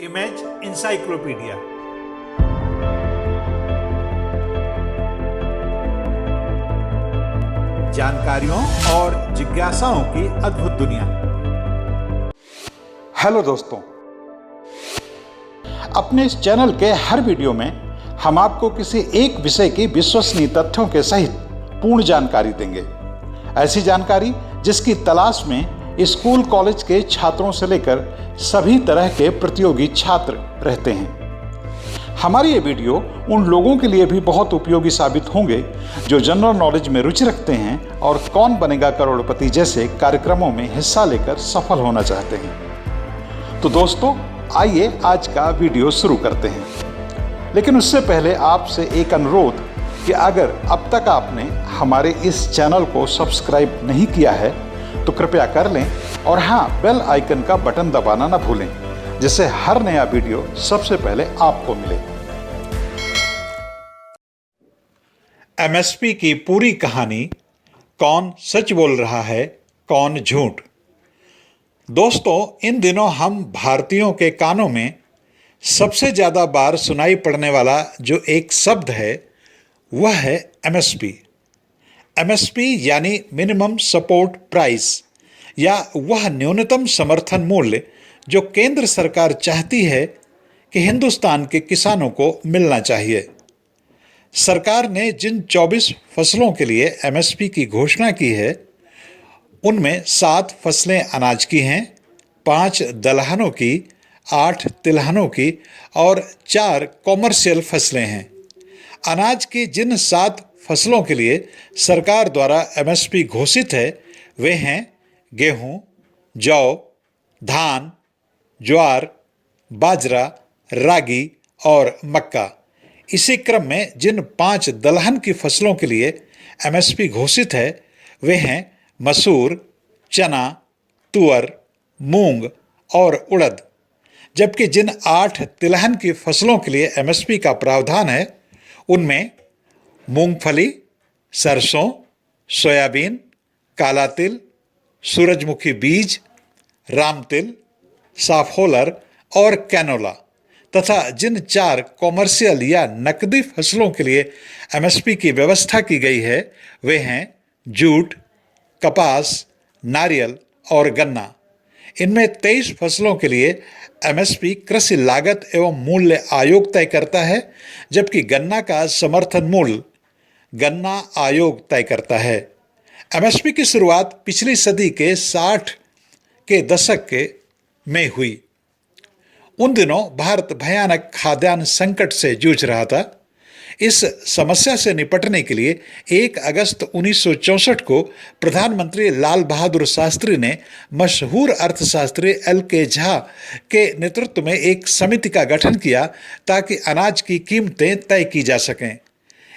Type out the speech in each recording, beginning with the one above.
Image encyclopedia. जानकारियों और जिज्ञासाओं की अद्भुत दुनिया। हेलो दोस्तों, अपने इस चैनल के हर वीडियो में हम आपको किसी एक विषय की विश्वसनीय तथ्यों के सहित पूर्ण जानकारी देंगे। ऐसी जानकारी जिसकी तलाश में स्कूल कॉलेज के छात्रों से लेकर सभी तरह के प्रतियोगी छात्र रहते हैं। हमारी ये वीडियो उन लोगों के लिए भी बहुत उपयोगी साबित होंगे जो जनरल नॉलेज में रुचि रखते हैं और कौन बनेगा करोड़पति जैसे कार्यक्रमों में हिस्सा लेकर सफल होना चाहते हैं। तो दोस्तों, आइए आज का वीडियो शुरू करते हैं। लेकिन उससे पहले आपसे एक अनुरोध कि अगर अब तक आपने हमारे इस चैनल को सब्सक्राइब नहीं किया है तो कृपया कर लें और हाँ, बेल आइकन का बटन दबाना ना भूलें, जिससे हर नया वीडियो सबसे पहले आपको मिले। एमएसपी की पूरी कहानी, कौन सच बोल रहा है, कौन झूठ। दोस्तों, इन दिनों हम भारतीयों के कानों में सबसे ज्यादा बार सुनाई पड़ने वाला जो एक शब्द है वह है एमएसपी। एमएसपी यानी मिनिमम सपोर्ट प्राइस, या वह न्यूनतम समर्थन मूल्य जो केंद्र सरकार चाहती है कि हिंदुस्तान के किसानों को मिलना चाहिए। सरकार ने जिन 24 फसलों के लिए एमएसपी की घोषणा की है उनमें 7 फसलें अनाज की हैं, 5 दलहनों की, 8 तिलहनों की और 4 कॉमर्शियल फसलें हैं। अनाज की जिन 7 फसलों के लिए सरकार द्वारा एमएसपी घोषित है वे हैं गेहूं, जौ, धान, ज्वार, बाजरा, रागी और मक्का। इसी क्रम में जिन 5 दलहन की फसलों के लिए एमएसपी घोषित है वे हैं मसूर, चना, तुअर, मूंग और उड़द। जबकि जिन 8 तिलहन की फसलों के लिए एमएसपी का प्रावधान है उनमें मूंगफली, सरसों, सोयाबीन, काला तिल, सूरजमुखी बीज, राम तिल, साफोलर और कैनोला तथा जिन 4 कॉमर्शियल या नकदी फसलों के लिए एमएसपी की व्यवस्था की गई है वे हैं जूट, कपास, नारियल और गन्ना। इनमें 23 फसलों के लिए एमएसपी कृषि लागत एवं मूल्य आयोग तय करता है, जबकि गन्ना का समर्थन मूल्य गन्ना आयोग तय करता है। एमएसपी की शुरुआत पिछली सदी के 60 के दशक में हुई। उन दिनों भारत भयानक खाद्यान्न संकट से जूझ रहा था। इस समस्या से निपटने के लिए 1 अगस्त 1964 को प्रधानमंत्री लाल बहादुर शास्त्री ने मशहूर अर्थशास्त्री एल.के. झा के नेतृत्व में एक समिति का गठन किया ताकि अनाज की कीमतें तय की जा सकें।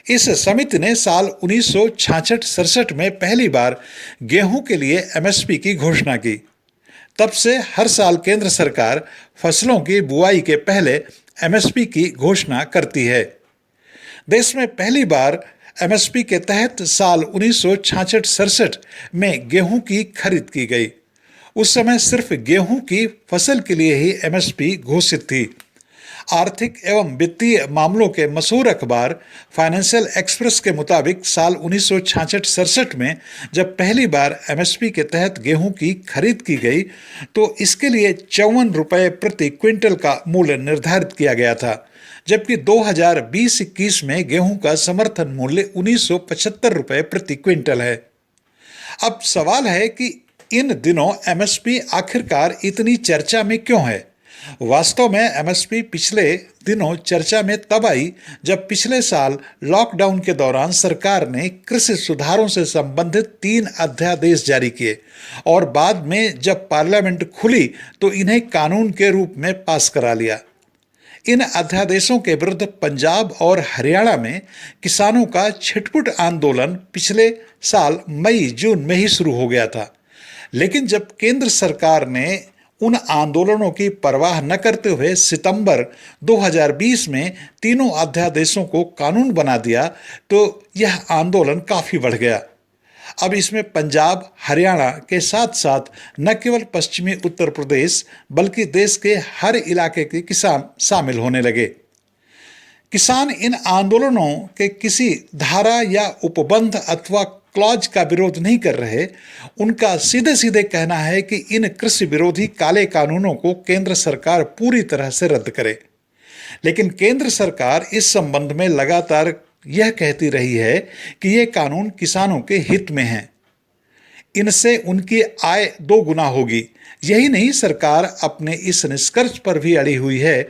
इस समिति ने साल 1966-67 में पहली बार गेहूं के लिए एमएसपी की घोषणा की। तब से हर साल केंद्र सरकार फसलों की बुआई के पहले एमएसपी की घोषणा करती है। देश में पहली बार एमएसपी के तहत साल 1966-67 में गेहूं की खरीद की गई। उस समय सिर्फ गेहूं की फसल के लिए ही एमएसपी घोषित थी। आर्थिक एवं वित्तीय मामलों के मशहूर अखबार फाइनेंशियल एक्सप्रेस के मुताबिक साल 1966-67 में जब पहली बार एमएसपी के तहत गेहूं की खरीद की गई तो इसके लिए 54 रुपये प्रति क्विंटल का मूल्य निर्धारित किया गया था, जबकि 2020-21 में गेहूं का समर्थन मूल्य 1975 रुपये प्रति क्विंटल है। अब सवाल है कि इन दिनों एमएसपी आखिरकार इतनी चर्चा में क्यों है। वास्तव में एमएसपी पिछले दिनों चर्चा में तब आई जब पिछले साल लॉकडाउन के दौरान सरकार ने कृषि सुधारों से संबंधित 3 अध्यादेश जारी किए और बाद में जब पार्लियामेंट खुली तो इन्हें कानून के रूप में पास करा लिया। इन अध्यादेशों के विरुद्ध पंजाब और हरियाणा में किसानों का छिटपुट आंदोलन पिछले साल मई-जून में ही शुरू हो गया था। लेकिन जब केंद्र सरकार ने उन आंदोलनों की परवाह न करते हुए सितंबर 2020 में तीनों अध्यादेशों को कानून बना दिया तो यह आंदोलन काफी बढ़ गया। अब इसमें पंजाब, हरियाणा के साथ साथ न केवल पश्चिमी उत्तर प्रदेश बल्कि देश के हर इलाके के किसान शामिल होने लगे। किसान इन आंदोलनों के किसी धारा या उपबंध अथवा क्लॉज का विरोध नहीं कर रहे। उनका सीधे सीधे कहना है कि इन कृषि विरोधी काले कानूनों को केंद्र सरकार पूरी तरह से रद्द करे। लेकिन केंद्र सरकार इस संबंध में लगातार यह कहती रही है कि ये कानून किसानों के हित में हैं, इनसे उनकी आय 2 गुना होगी। यही नहीं, सरकार अपने इस निष्कर्ष पर भी अड़ी हुई है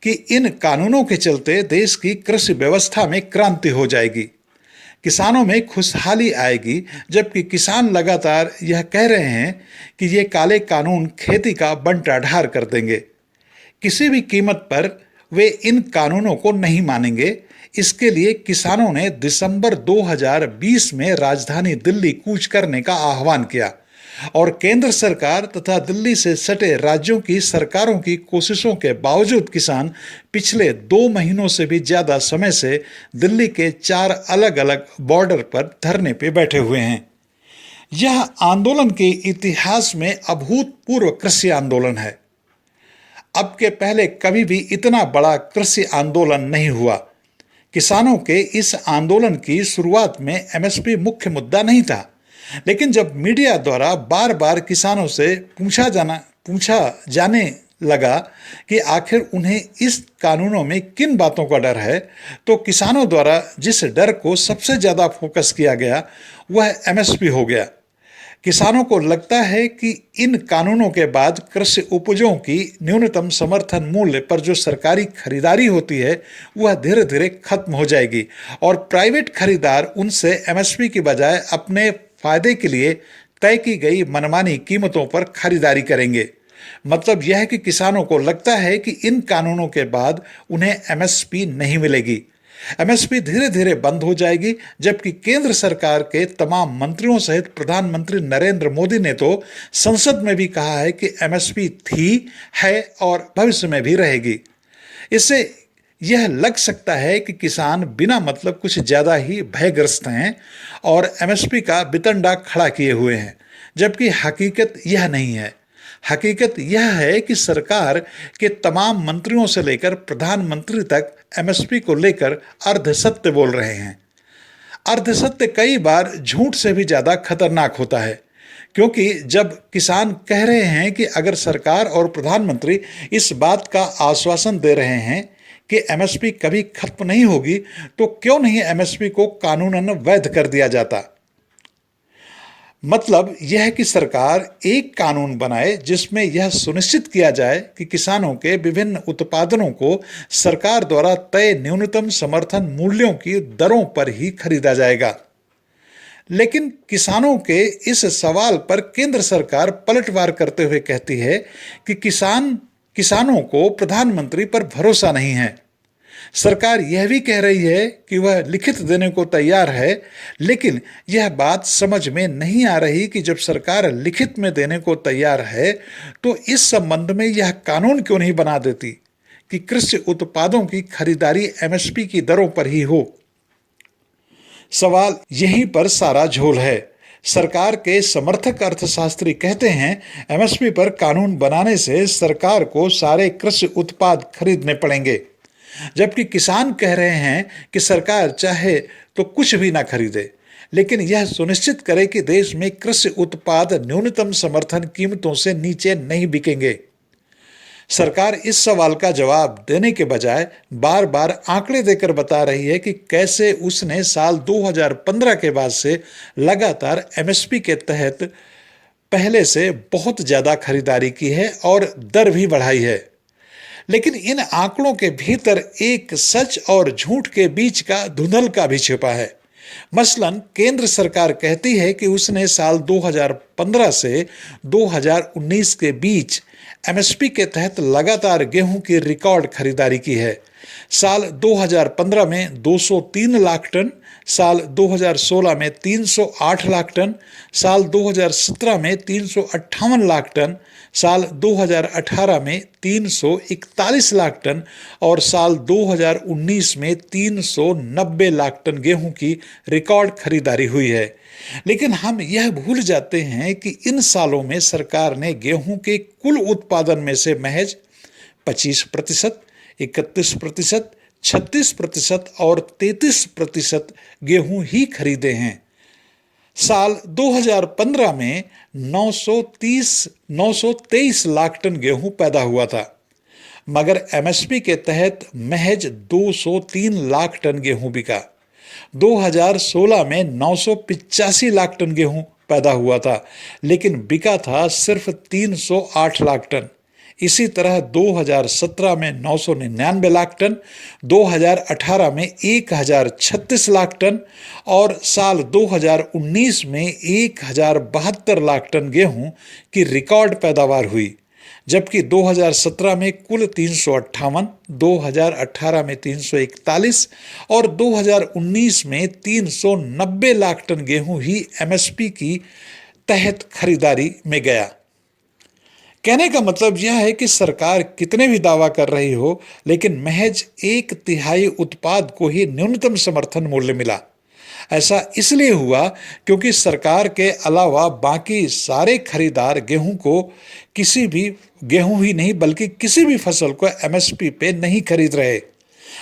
कि इन कानूनों के चलते देश की कृषि व्यवस्था में क्रांति हो जाएगी, किसानों में खुशहाली आएगी। जबकि किसान लगातार यह कह रहे हैं कि ये काले कानून खेती का बंटाढार कर देंगे। किसी भी कीमत पर वे इन कानूनों को नहीं मानेंगे। इसके लिए किसानों ने दिसंबर 2020 में राजधानी दिल्ली कूच करने का आह्वान किया और केंद्र सरकार तथा दिल्ली से सटे राज्यों की सरकारों की कोशिशों के बावजूद किसान पिछले 2 महीनों से भी ज्यादा समय से दिल्ली के 4 अलग अलग बॉर्डर पर धरने पे बैठे हुए हैं। यह आंदोलन के इतिहास में अभूतपूर्व कृषि आंदोलन है। अब के पहले कभी भी इतना बड़ा कृषि आंदोलन नहीं हुआ। किसानों के इस आंदोलन की शुरुआत में एमएसपी मुख्य मुद्दा नहीं था, लेकिन जब मीडिया द्वारा बार बार किसानों से पूछा जाने लगा कि आखिर उन्हें इस कानूनों में किन बातों का डर है, तो किसानों द्वारा जिस डर को सबसे ज्यादा फोकस किया गया वह एमएसपी हो गया। किसानों को लगता है कि इन कानूनों के बाद कृषि उपजों की न्यूनतम समर्थन मूल्य पर जो सरकारी खरीदारी होती है वह धीरे धीरे खत्म हो जाएगी और प्राइवेट खरीदार उनसे एमएसपी की बजाय अपने फायदे के लिए तय की गई मनमानी कीमतों पर खरीदारी करेंगे। मतलब यह है कि किसानों को लगता है कि इन कानूनों के बाद उन्हें एमएसपी नहीं मिलेगी। एमएसपी धीरे धीरे बंद हो जाएगी। जबकि केंद्र सरकार के तमाम मंत्रियों सहित प्रधानमंत्री नरेंद्र मोदी ने तो संसद में भी कहा है कि एमएसपी थी, है और भविष्य में भी रहेगी। इससे यह लग सकता है कि किसान बिना मतलब कुछ ज्यादा ही भयग्रस्त हैं और एमएसपी का बितंडा खड़ा किए हुए हैं, जबकि हकीकत यह नहीं है। हकीकत यह है कि सरकार के तमाम मंत्रियों से लेकर प्रधानमंत्री तक एमएसपी को लेकर अर्धसत्य बोल रहे हैं। अर्धसत्य कई बार झूठ से भी ज्यादा खतरनाक होता है, क्योंकि जब किसान कह रहे हैं कि अगर सरकार और प्रधानमंत्री इस बात का आश्वासन दे रहे हैं कि एमएसपी कभी खत्म नहीं होगी, तो क्यों नहीं एमएसपी को कानूनन वैध कर दिया जाता। मतलब यह है कि सरकार एक कानून बनाए जिसमें यह सुनिश्चित किया जाए कि किसानों के विभिन्न उत्पादनों को सरकार द्वारा तय न्यूनतम समर्थन मूल्यों की दरों पर ही खरीदा जाएगा। लेकिन किसानों के इस सवाल पर केंद्र सरकार पलटवार करते हुए कहती है कि किसानों को प्रधानमंत्री पर भरोसा नहीं है। सरकार यह भी कह रही है कि वह लिखित देने को तैयार है, लेकिन यह बात समझ में नहीं आ रही कि जब सरकार लिखित में देने को तैयार है तो इस संबंध में यह कानून क्यों नहीं बना देती कि कृषि उत्पादों की खरीदारी एमएसपी की दरों पर ही हो। सवाल यहीं पर सारा झोल है। सरकार के समर्थक अर्थशास्त्री कहते हैं एमएसपी पर कानून बनाने से सरकार को सारे कृषि उत्पाद खरीदने पड़ेंगे, जबकि किसान कह रहे हैं कि सरकार चाहे तो कुछ भी ना खरीदे, लेकिन यह सुनिश्चित करे कि देश में कृषि उत्पाद न्यूनतम समर्थन कीमतों से नीचे नहीं बिकेंगे। सरकार इस सवाल का जवाब देने के बजाय बार बार आंकड़े देकर बता रही है कि कैसे उसने साल 2015 के बाद से लगातार एमएसपी के तहत पहले से बहुत ज्यादा खरीदारी की है और दर भी बढ़ाई है। लेकिन इन आंकड़ों के भीतर एक सच और झूठ के बीच का धुंधलका भी छिपा है। मसलन केंद्र सरकार कहती है कि उसने साल 2015 से 2019 के बीच एमएसपी के तहत लगातार गेहूं की रिकॉर्ड खरीदारी की है। साल 2015 में 203 लाख टन, साल 2016 में 308 लाख टन, साल 2017 में 358 लाख टन, साल 2018 में 341 लाख टन और साल 2019 में 390 लाख टन गेहूं की रिकॉर्ड खरीदारी हुई है। लेकिन हम यह भूल जाते हैं कि इन सालों में सरकार ने गेहूं के कुल उत्पादन में से महज 25%, 31%, 36% और 33% गेहूं ही खरीदे हैं। साल 2015 में 923 लाख टन गेहूं पैदा हुआ था, मगर एमएसपी के तहत महज 203 लाख टन गेहूं बिका। 2016 में 985 लाख टन गेहूं पैदा हुआ था, लेकिन बिका था सिर्फ 308 लाख टन। इसी तरह 2017 में 999 लाख टन, 2018 में 1036 लाख टन और साल 2019 में 1072 लाख टन गेहूं की रिकॉर्ड पैदावार हुई, जबकि 2017 में कुल 358, 2018 में 341 और 2019 में 390 लाख टन गेहूं ही एमएसपी की तहत खरीदारी में गया। कहने का मतलब यह है कि सरकार कितने भी दावा कर रही हो, लेकिन महज 1/3 उत्पाद को ही न्यूनतम समर्थन मूल्य मिला। ऐसा इसलिए हुआ क्योंकि सरकार के अलावा बाकी सारे खरीदार गेहूं ही नहीं बल्कि किसी भी फसल को एमएसपी पे नहीं खरीद रहे।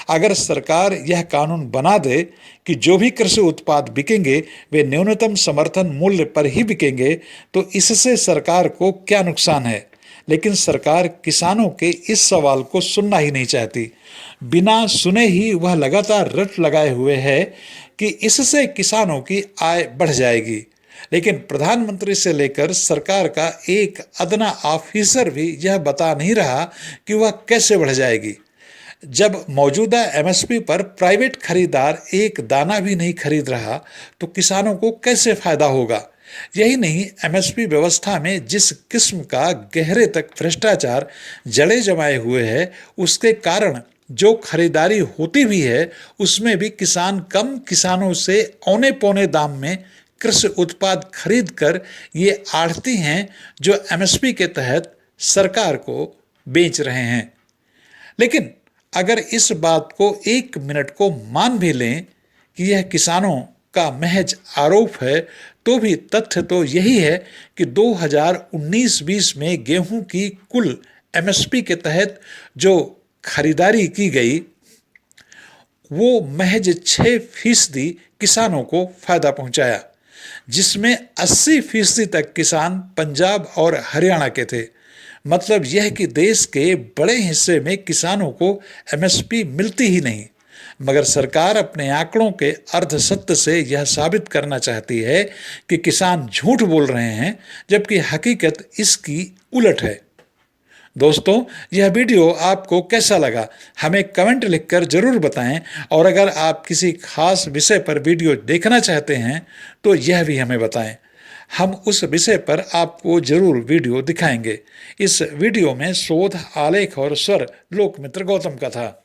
अगर सरकार यह कानून बना दे कि जो भी कृषि उत्पाद बिकेंगे वे न्यूनतम समर्थन मूल्य पर ही बिकेंगे, तो इससे सरकार को क्या नुकसान है? लेकिन सरकार किसानों के इस सवाल को सुनना ही नहीं चाहती। बिना सुने ही वह लगातार रट लगाए हुए है कि इससे किसानों की आय बढ़ जाएगी। लेकिन प्रधानमंत्री से लेकर सरकार का एक अदना ऑफिसर भी यह बता नहीं रहा कि वह कैसे बढ़ जाएगी। जब मौजूदा एमएसपी पर प्राइवेट खरीदार एक दाना भी नहीं खरीद रहा, तो किसानों को कैसे फायदा होगा? यही नहीं, एमएसपी व्यवस्था में जिस किस्म का गहरे तक भ्रष्टाचार जड़े जमाए हुए है, उसके कारण जो खरीदारी होती भी है उसमें भी किसान कम किसानों से औने पौने दाम में कृषि उत्पाद खरीद कर ये आढ़ती हैं जो एमएसपी के तहत सरकार को बेच रहे हैं। लेकिन अगर इस बात को 1 मिनट को मान भी लें कि यह किसानों का महज आरोप है, तो भी तथ्य तो यही है कि 2019-20 में गेहूं की कुल एमएसपी के तहत जो खरीदारी की गई वो महज 6% किसानों को फायदा पहुंचाया, जिसमें 80% तक किसान पंजाब और हरियाणा के थे। मतलब यह कि देश के बड़े हिस्से में किसानों को एमएसपी मिलती ही नहीं। मगर सरकार अपने आंकड़ों के अर्धसत्य से यह साबित करना चाहती है कि किसान झूठ बोल रहे हैं, जबकि हकीकत इसकी उलट है। दोस्तों, यह वीडियो आपको कैसा लगा हमें कमेंट लिखकर जरूर बताएं, और अगर आप किसी खास विषय पर वीडियो देखना चाहते हैं तो यह भी हमें बताएं। हम उस विषय पर आपको जरूर वीडियो दिखाएंगे। इस वीडियो में शोध, आलेख और स्वर लोकमित्र गौतम का था।